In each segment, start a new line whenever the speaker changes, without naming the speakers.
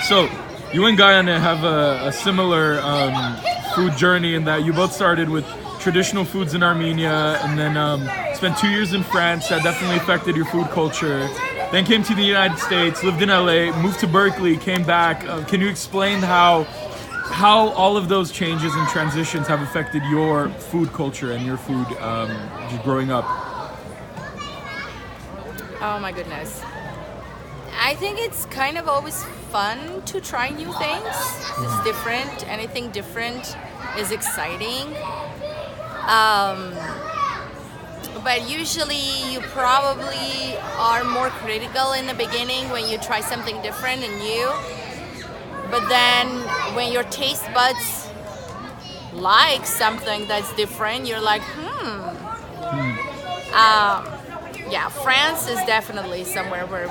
So, you and Guyana have a similar food journey in that you both started with traditional foods in Armenia and then spent 2 years in France. That definitely affected your food culture. Then came to the United States, lived in LA, moved to Berkeley, came back. Can you explain how all of those changes and transitions have affected your food culture and your food just growing up?
Oh my goodness. I think it's kind of always fun to try new things. It's different. Anything different is exciting. But usually you probably are more critical in the beginning when you try something different and new. But then when your taste buds like something that's different, you're like, yeah, France is definitely somewhere where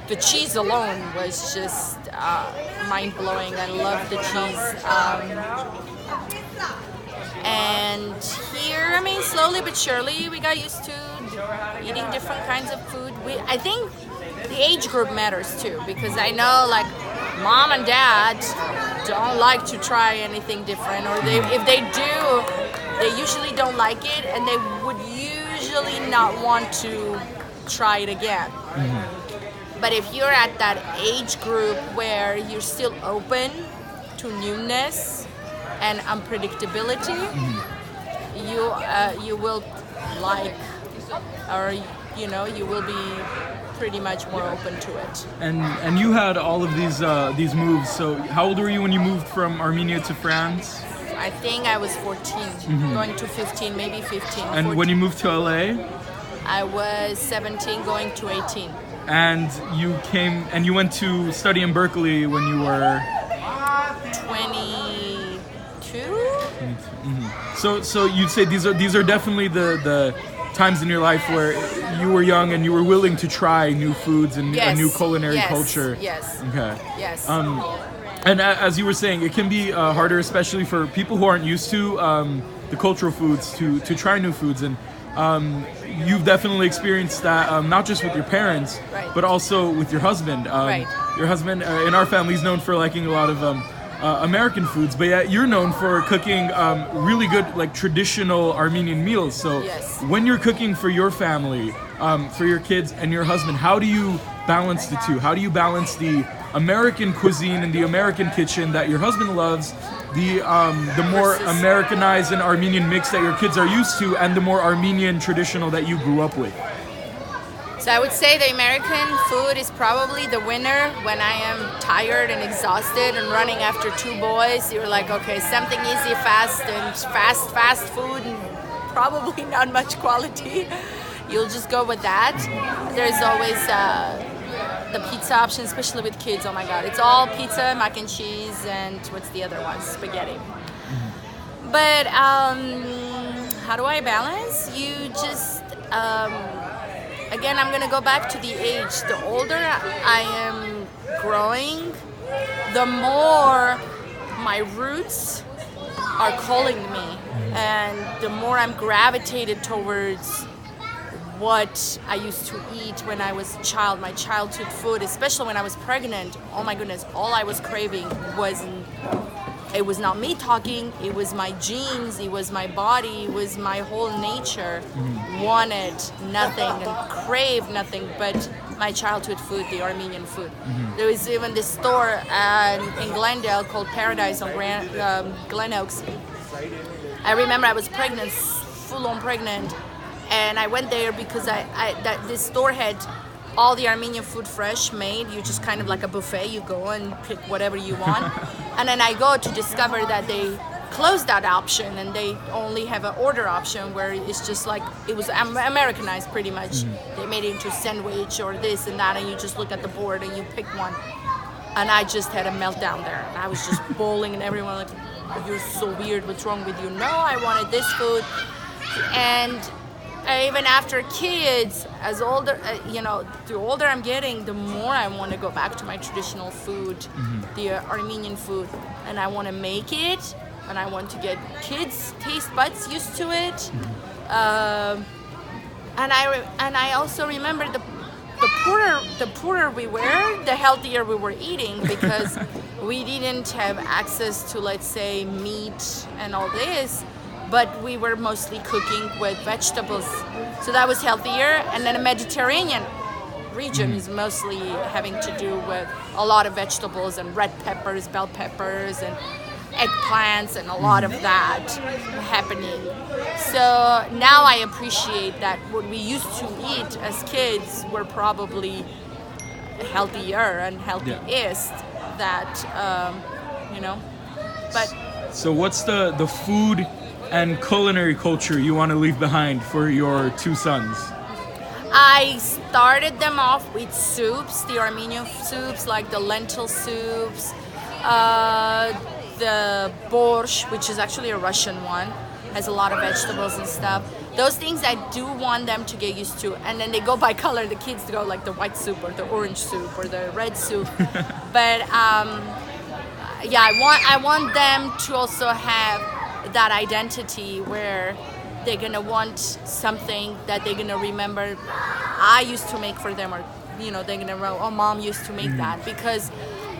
the cheese alone was just mind-blowing. I love the cheese. And here, I mean, slowly but surely, we got used to eating different kinds of food. I think the age group matters too, because I know, like, mom and dad don't like to try anything different, or if they do, they usually don't like it, and they would usually not want to try it again. But if you're at that age group where you're still open to newness and unpredictability, you will like, or you will be pretty much more open to it.
And you had all of these moves. So how old were you when you moved from Armenia to France?
I think I was 14, going to 15, maybe 15.
And
14.
when you moved to LA?
I was 17, going to 18.
And you went to study in Berkeley when you were
22.
So you'd say these are definitely the times in your life where you were young and you were willing to try new foods and a new culinary culture.
Yes.
Okay.
Yes.
And as you were saying, it can be harder, especially for people who aren't used to the cultural foods, to try new foods. And you've definitely experienced that, not just with your parents,
right,
but also with your husband.
Right.
Your husband in our family is known for liking a lot of American foods, but yet you're known for cooking really good, like, traditional Armenian meals. So
yes,
when you're cooking for your family, for your kids and your husband, how do you balance the two? How do you balance the American cuisine and the American kitchen that your husband loves, the more Americanized and Armenian mix that your kids are used to, and the more Armenian traditional that you grew up with?
So I would say the American food is probably the winner. When I am tired and exhausted and running after two boys, you're like, okay, something easy, fast food, and probably not much quality. You'll just go with that. There's always the pizza option, especially with kids. Oh my God, it's all pizza, mac and cheese, and what's the other one? Spaghetti. But how do I balance? You just again, I'm gonna go back to the age. The older I am growing, the more my roots are calling me, and the more I'm gravitated towards what I used to eat when I was a child, my childhood food, especially when I was pregnant. Oh my goodness, all I was craving it was not me talking, it was my genes, it was my body, it was my whole nature wanted nothing and craved nothing but my childhood food, the Armenian food. There was even this store in Glendale called Paradise on Glen Oaks. I remember I was pregnant, full-on pregnant, and I went there because this store had all the Armenian food fresh made. You just kind of like a buffet, you go and pick whatever you want. And then I go to discover that they closed that option and they only have an order option where it's just like, it was Americanized pretty much. They made it into sandwich or this and that, and you just look at the board and you pick one. And I just had a meltdown there. I was just bawling, and everyone like, you're so weird, what's wrong with you? No, I wanted this food. And even after kids, as older, the older I'm getting, the more I want to go back to my traditional food, the Armenian food, and I want to make it, and I want to get kids' taste buds used to it. And I also remember the poorer we were, the healthier we were eating because we didn't have access to, let's say, meat and all this, but we were mostly cooking with vegetables. So that was healthier. And then the Mediterranean region is mostly having to do with a lot of vegetables and red peppers, bell peppers, and eggplants, and a lot of that happening. So now I appreciate that what we used to eat as kids were probably healthier and healthiest. That you know, but
So what's the food and culinary culture you want to leave behind for your two sons?
I started them off with soups, the Armenian soups, like the lentil soups, the borscht, which is actually a Russian one, has a lot of vegetables and stuff. Those things I do want them to get used to. And then they go by color. The kids go like the white soup or the orange soup or the red soup. But yeah, I want them to also have that identity where they're gonna want something that they're gonna remember I used to make for them, or you know, they're gonna know, oh, mom used to make that. Because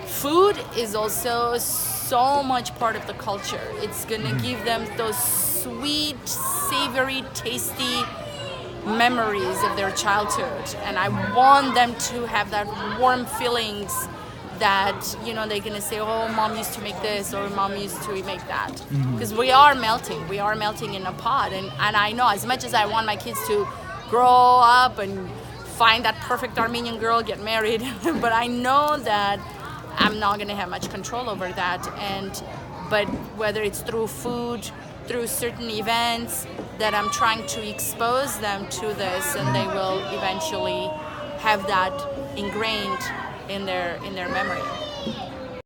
food is also so much part of the culture. It's gonna give them those sweet, savory, tasty memories of their childhood, and I want them to have that warm feelings that, you know, they're gonna say, oh, mom used to make this, or mom used to make that. Because we are melting in a pot, and I know as much as I want my kids to grow up and find that perfect Armenian girl, get married, but I know that I'm not gonna have much control over that. But whether it's through food, through certain events, that I'm trying to expose them to this, and they will eventually have that ingrained in their memory.